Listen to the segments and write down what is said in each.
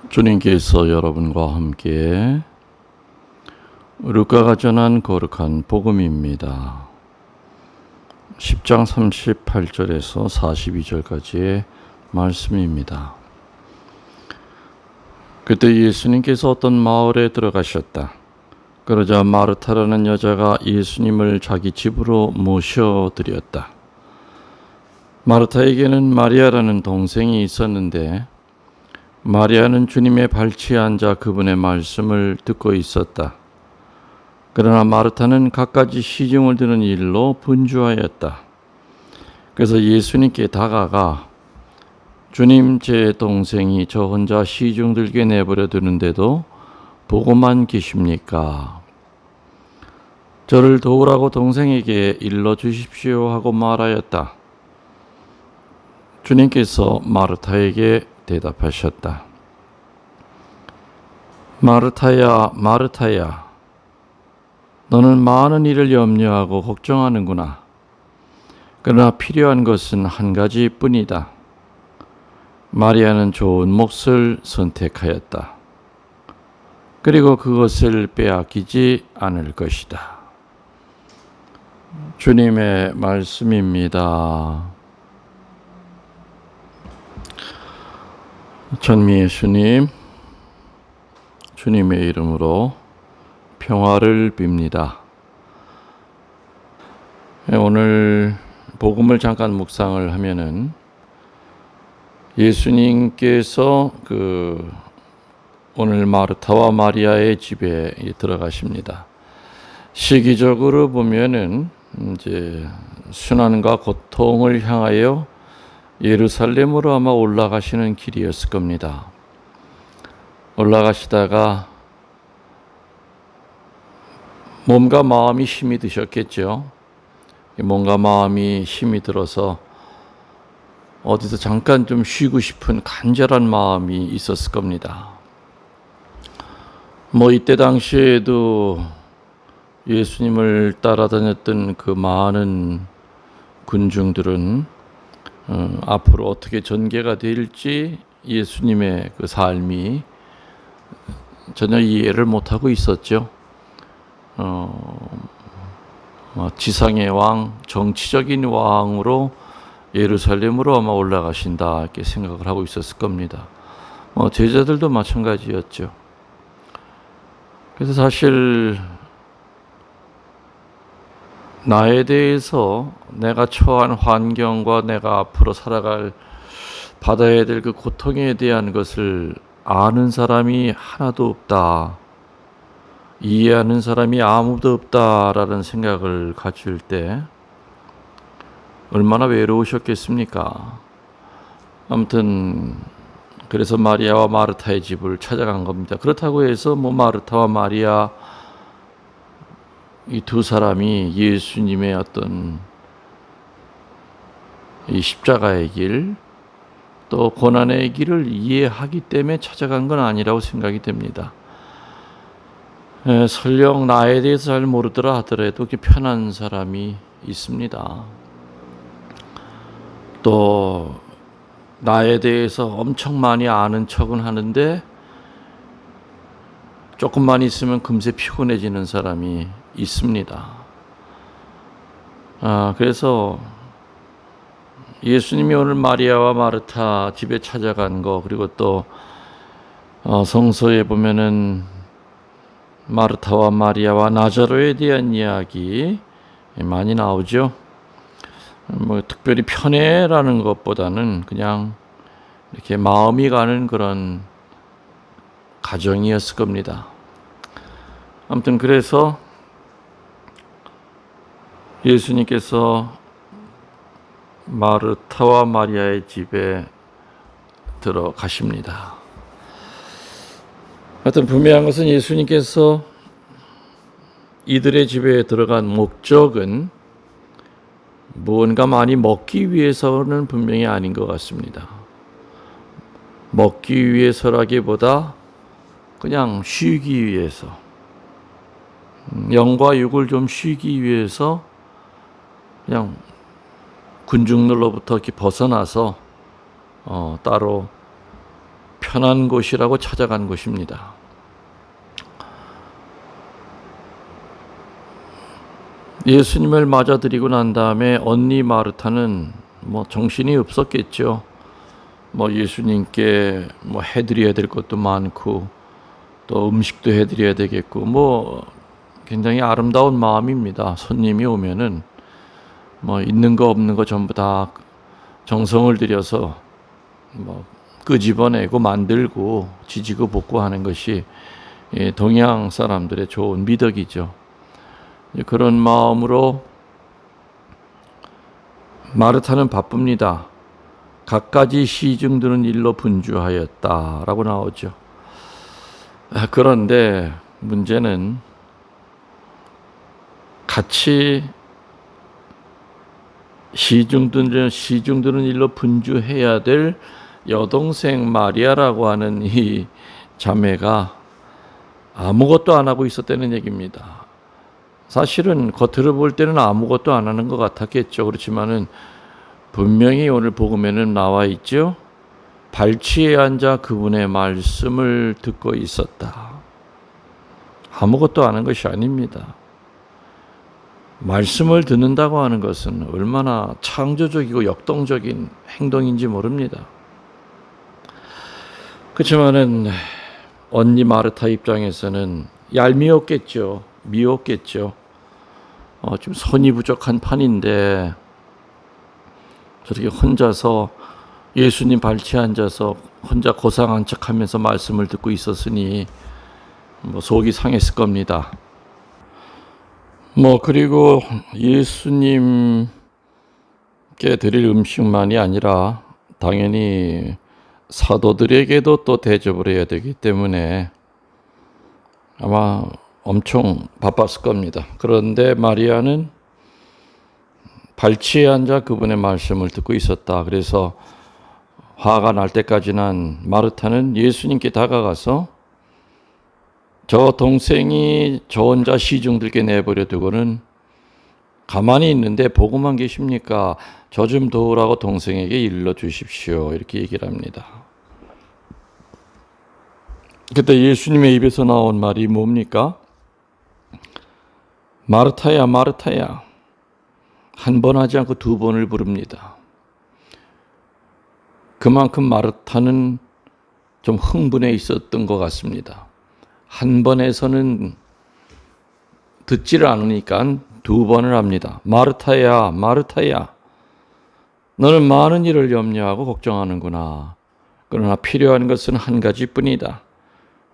주님께서 여러분과 함께 루카가 전한 거룩한 복음입니다. 10장 38절에서 42절까지의 말씀입니다. 그때 예수님께서 어떤 마을에 들어가셨다. 그러자 마르타라는 여자가 예수님을 자기 집으로 모셔드렸다. 마르타에게는 마리아라는 동생이 있었는데 마리아는 주님의 발치에 앉아 그분의 말씀을 듣고 있었다. 그러나 마르타는 갖가지 시중을 드는 일로 분주하였다. 그래서 예수님께 다가가 주님, 제 동생이 저 혼자 시중 들게 내버려 두는데도 보고만 계십니까? 저를 도우라고 동생에게 일러 주십시오 하고 말하였다. 주님께서 마르타에게 대답하셨다. 마르타야, 마르타야, 너는 많은 일을 염려하고 걱정하는구나. 그러나 필요한 것은 한 가지뿐이다. 마리아는 좋은 몫을 선택하였다. 그리고 그것을 빼앗기지 않을 것이다. 주님의 말씀입니다. 전미 예수님, 주님의 이름으로 평화를 빕니다. 오늘 복음을 잠깐 묵상을 하면은 예수님께서 오늘 마르타와 마리아의 집에 들어가십니다. 시기적으로 보면은 이제 순환과 고통을 향하여 예루살렘으로 아마 올라가시는 길이었을 겁니다. 올라가시다가 몸과 마음이 힘이 드셨겠죠. 몸과 마음이 힘이 들어서 어디서 잠깐 좀 쉬고 싶은 간절한 마음이 있었을 겁니다. 이때 당시에도 예수님을 따라다녔던 그 많은 군중들은 앞으로 어떻게 전개가 될지 예수님의 그 삶이 전혀 이해를 못하고 있었죠. 지상의 왕, 정치적인 왕으로 예루살렘으로 아마 올라가신다 이렇게 생각을 하고 있었을 겁니다. 제자들도 마찬가지였죠. 그래서 사실 나에 대해서 내가 처한 환경과 내가 앞으로 받아야 될 그 고통에 대한 것을 아는 사람이 하나도 없다. 이해하는 사람이 아무도 없다라는 생각을 가질 때 얼마나 외로우셨겠습니까? 아무튼 그래서 마리아와 마르타의 집을 찾아간 겁니다. 그렇다고 해서 마르타와 마리아 이 두 사람이 예수님의 어떤 이 십자가의 길, 또 고난의 길을 이해하기 때문에 찾아간 건 아니라고 생각이 됩니다. 설령 나에 대해서 잘 모르더라 하더라도 이렇게 편한 사람이 있습니다. 또 나에 대해서 엄청 많이 아는 척은 하는데 조금만 있으면 금세 피곤해지는 사람이 있습니다. 그래서 예수님이 오늘 마리아와 마르타 집에 찾아간 거, 그리고 또 성서에 보면은 마르타와 마리아와 나자로에 대한 이야기 많이 나오죠. 특별히 편애라는 것보다는 그냥 이렇게 마음이 가는 그런 가정이었을 겁니다. 아무튼 그래서 예수님께서 마르타와 마리아의 집에 들어가십니다. 하여튼 분명한 것은 예수님께서 이들의 집에 들어간 목적은 무언가 많이 먹기 위해서는 분명히 아닌 것 같습니다. 먹기 위해서라기보다 그냥 쉬기 위해서, 영과 육을 좀 쉬기 위해서 그냥 군중들로부터 이렇게 벗어나서 따로 편한 곳이라고 찾아간 곳입니다. 예수님을 맞아들이고 난 다음에 언니 마르타는 정신이 없었겠죠. 예수님께 해드려야 될 것도 많고 또 음식도 해드려야 되겠고 굉장히 아름다운 마음입니다. 손님이 오면은 있는 거 없는 거 전부 다 정성을 들여서 끄집어내고 만들고 지지고 볶고 하는 것이 동양 사람들의 좋은 미덕이죠. 그런 마음으로 마르타는 바쁩니다. 갖가지 시중드는 일로 분주하였다라고 나오죠. 그런데 문제는 같이 시중드는 일로 분주해야 될 여동생 마리아라고 하는 이 자매가 아무것도 안 하고 있었다는 얘기입니다. 사실은 겉으로 볼 때는 아무것도 안 하는 것 같았겠죠. 그렇지만은 분명히 오늘 복음에는 나와 있죠. 발치에 앉아 그분의 말씀을 듣고 있었다. 아무것도 안 한 것이 아닙니다. 말씀을 듣는다고 하는 것은 얼마나 창조적이고 역동적인 행동인지 모릅니다. 그렇지만은 언니 마르타 입장에서는 얄미웠겠죠. 미웠겠죠. 좀 손이 부족한 판인데 저렇게 혼자서 예수님 발치에 앉아서 혼자 고상한 척하면서 말씀을 듣고 있었으니 속이 상했을 겁니다. 그리고 예수님께 드릴 음식만이 아니라 당연히 사도들에게도 또 대접을 해야 되기 때문에 아마 엄청 바빴을 겁니다. 그런데 마리아는 발치에 앉아 그분의 말씀을 듣고 있었다. 그래서 화가 날 때까지는 마르타는 예수님께 다가가서 저 동생이 저 혼자 시중들게 내버려 두고는 가만히 있는데 보고만 계십니까? 저 좀 도우라고 동생에게 일러 주십시오. 이렇게 얘기를 합니다. 그때 예수님의 입에서 나온 말이 뭡니까? 마르타야, 마르타야. 한 번 하지 않고 두 번을 부릅니다. 그만큼 마르타는 좀 흥분해 있었던 것 같습니다. 한 번에서는 듣지를 않으니까 두 번을 합니다. 마르타야, 마르타야. 너는 많은 일을 염려하고 걱정하는구나. 그러나 필요한 것은 한 가지뿐이다.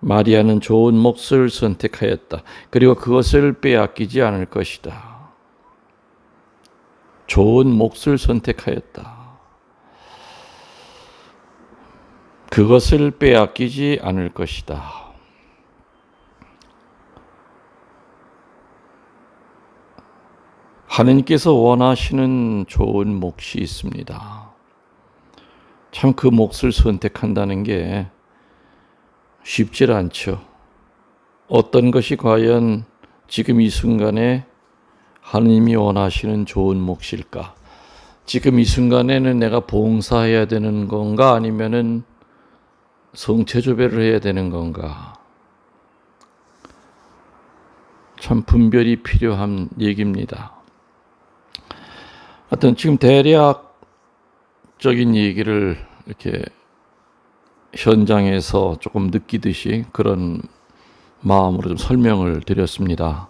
마리아는 좋은 몫을 선택하였다. 그리고 그것을 빼앗기지 않을 것이다. 좋은 몫을 선택하였다. 그것을 빼앗기지 않을 것이다. 하느님께서 원하시는 좋은 몫이 있습니다. 참 그 몫을 선택한다는 게 쉽지 않죠. 어떤 것이 과연 지금 이 순간에 하느님이 원하시는 좋은 몫일까? 지금 이 순간에는 내가 봉사해야 되는 건가? 아니면은 성체조배를 해야 되는 건가? 참 분별이 필요한 얘기입니다. 하여튼 지금 대략적인 얘기를 이렇게 현장에서 조금 느끼듯이 그런 마음으로 좀 설명을 드렸습니다.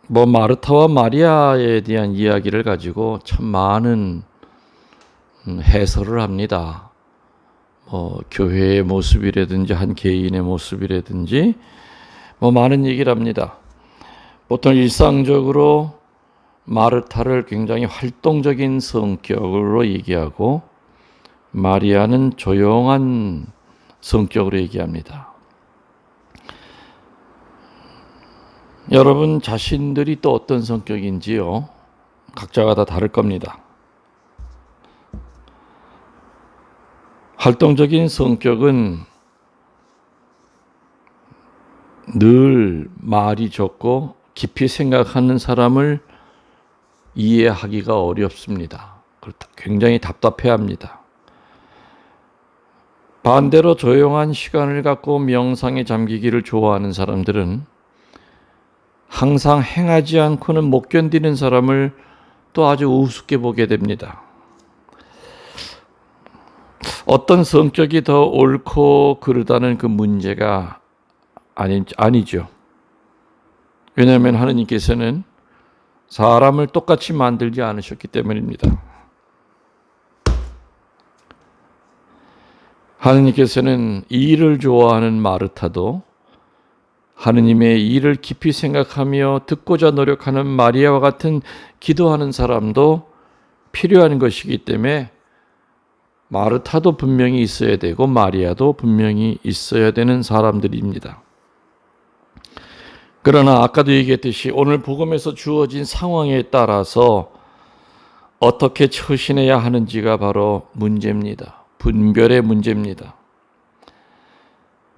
마르타와 마리아에 대한 이야기를 가지고 참 많은 해설을 합니다. 교회의 모습이라든지 한 개인의 모습이라든지 많은 얘기를 합니다. 보통 일상적으로 마르타를 굉장히 활동적인 성격으로 얘기하고 마리아는 조용한 성격으로 얘기합니다. 여러분 자신들이 또 어떤 성격인지요? 각자가 다 다를 겁니다. 활동적인 성격은 늘 말이 적고 깊이 생각하는 사람을 이해하기가 어렵습니다. 굉장히 답답해합니다. 반대로 조용한 시간을 갖고 명상에 잠기기를 좋아하는 사람들은 항상 행하지 않고는 못 견디는 사람을 또 아주 우습게 보게 됩니다. 어떤 성격이 더 옳고 그르다는 그 문제가 아니죠. 왜냐하면 하느님께서는 사람을 똑같이 만들지 않으셨기 때문입니다. 하느님께서는 일을 좋아하는 마르타도 하느님의 일을 깊이 생각하며 듣고자 노력하는 마리아와 같은 기도하는 사람도 필요한 것이기 때문에 마르타도 분명히 있어야 되고 마리아도 분명히 있어야 되는 사람들입니다. 그러나 아까도 얘기했듯이 오늘 복음에서 주어진 상황에 따라서 어떻게 처신해야 하는지가 바로 문제입니다. 분별의 문제입니다.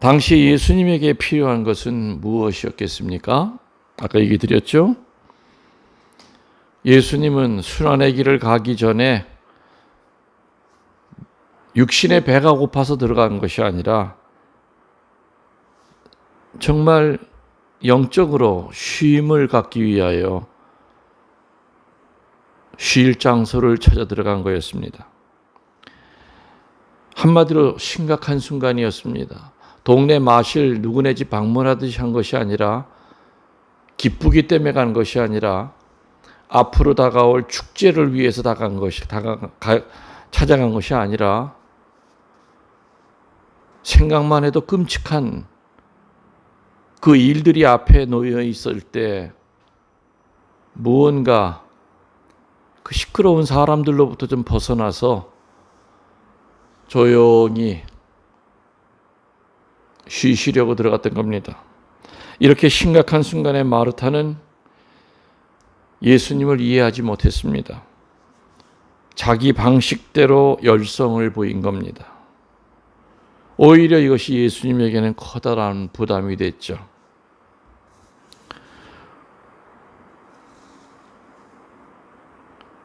당시 예수님에게 필요한 것은 무엇이었겠습니까? 아까 얘기 드렸죠? 예수님은 순환의 길을 가기 전에 육신의 배가 고파서 들어간 것이 아니라 정말 영적으로 쉼을 갖기 위하여 쉴 장소를 찾아 들어간 거였습니다. 한마디로 심각한 순간이었습니다. 동네 마실 누구네 집 방문하듯이 한 것이 아니라 기쁘기 때문에 간 것이 아니라 앞으로 다가올 축제를 위해서 찾아간 것이 아니라 생각만 해도 끔찍한 그 일들이 앞에 놓여 있을 때 무언가 그 시끄러운 사람들로부터 좀 벗어나서 조용히 쉬시려고 들어갔던 겁니다. 이렇게 심각한 순간에 마르타는 예수님을 이해하지 못했습니다. 자기 방식대로 열성을 보인 겁니다. 오히려 이것이 예수님에게는 커다란 부담이 됐죠.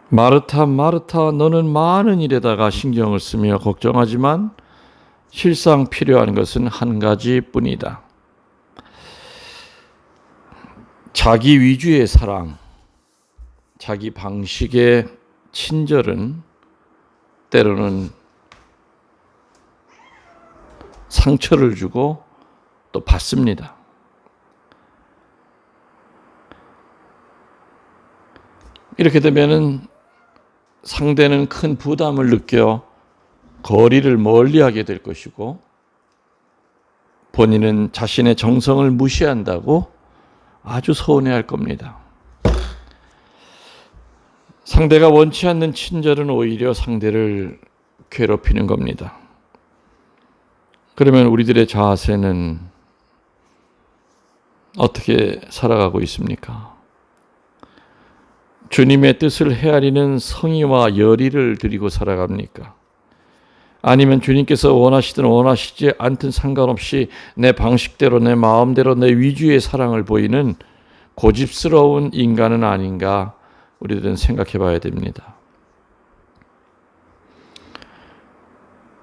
마르타, 마르타, 너는 많은 일에다가 신경을 쓰며 걱정하지만 실상 필요한 것은 한 가지뿐이다. 자기 위주의 사랑, 자기 방식의 친절은 때로는 상처를 주고 또 받습니다. 이렇게 되면은 상대는 큰 부담을 느껴 거리를 멀리하게 될 것이고 본인은 자신의 정성을 무시한다고 아주 서운해할 겁니다. 상대가 원치 않는 친절은 오히려 상대를 괴롭히는 겁니다. 그러면 우리들의 자세는 어떻게 살아가고 있습니까? 주님의 뜻을 헤아리는 성의와 열의를 드리고 살아갑니까? 아니면 주님께서 원하시든 원하시지 않든 상관없이 내 방식대로 내 마음대로 내 위주의 사랑을 보이는 고집스러운 인간은 아닌가 우리들은 생각해 봐야 됩니다.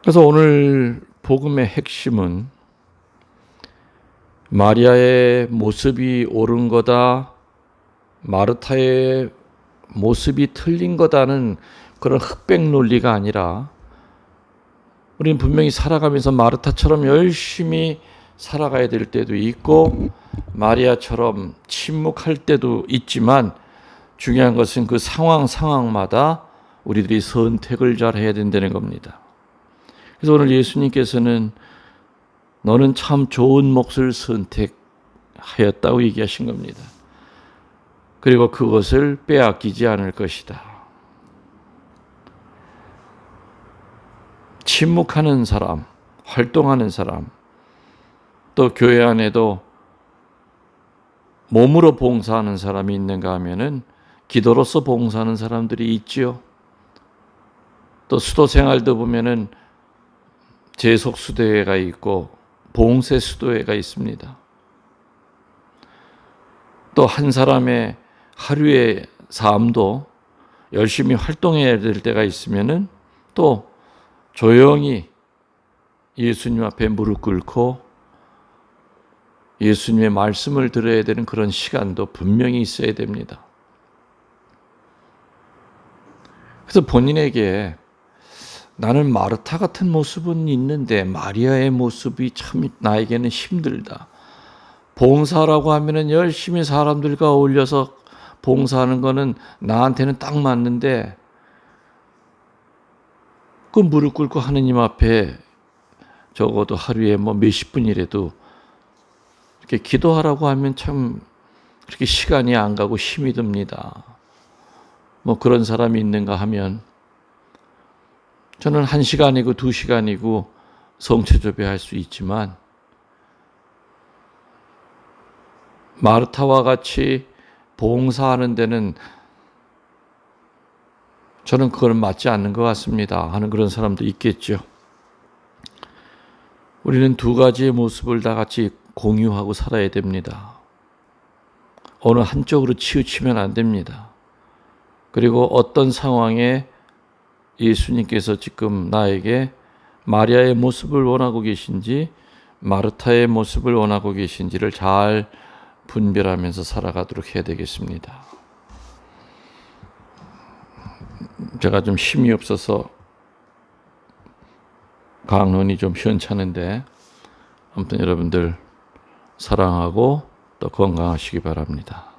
그래서 오늘 복음의 핵심은 마리아의 모습이 옳은 거다, 마르타의 모습이 틀린 거다는 그런 흑백 논리가 아니라 우리는 분명히 살아가면서 마르타처럼 열심히 살아가야 될 때도 있고 마리아처럼 침묵할 때도 있지만 중요한 것은 그 상황마다 우리들이 선택을 잘 해야 된다는 겁니다. 그래서 오늘 예수님께서는 너는 참 좋은 몫을 선택하였다고 얘기하신 겁니다. 그리고 그것을 빼앗기지 않을 것이다. 침묵하는 사람, 활동하는 사람, 또 교회 안에도 몸으로 봉사하는 사람이 있는가 하면은 기도로서 봉사하는 사람들이 있지요. 또 수도 생활도 보면은 재속 수도회가 있고 봉쇄 수도회가 있습니다. 또 한 사람의 하루의 삶도 열심히 활동해야 될 때가 있으면은 또 조용히 예수님 앞에 무릎 꿇고 예수님의 말씀을 들어야 되는 그런 시간도 분명히 있어야 됩니다. 그래서 본인에게 나는 마르타 같은 모습은 있는데 마리아의 모습이 참 나에게는 힘들다. 봉사라고 하면은 열심히 사람들과 어울려서 봉사하는 거는 나한테는 딱 맞는데 그 무릎 꿇고 하느님 앞에 적어도 하루에 뭐 몇십 분이라도 이렇게 기도하라고 하면 참 그렇게 시간이 안 가고 힘이 듭니다. 뭐 그런 사람이 있는가 하면 저는 1시간이고 2시간이고 성체조배할 수 있지만 마르타와 같이 봉사하는 데는 저는 그건 맞지 않는 것 같습니다 하는 그런 사람도 있겠죠. 우리는 두 가지의 모습을 다 같이 공유하고 살아야 됩니다. 어느 한쪽으로 치우치면 안 됩니다. 그리고 어떤 상황에 예수님께서 지금 나에게 마리아의 모습을 원하고 계신지 마르타의 모습을 원하고 계신지를 잘 분별하면서 살아가도록 해야 되겠습니다. 제가 좀 힘이 없어서 강론이 좀 시원찮은데 아무튼 여러분들 사랑하고 또 건강하시기 바랍니다.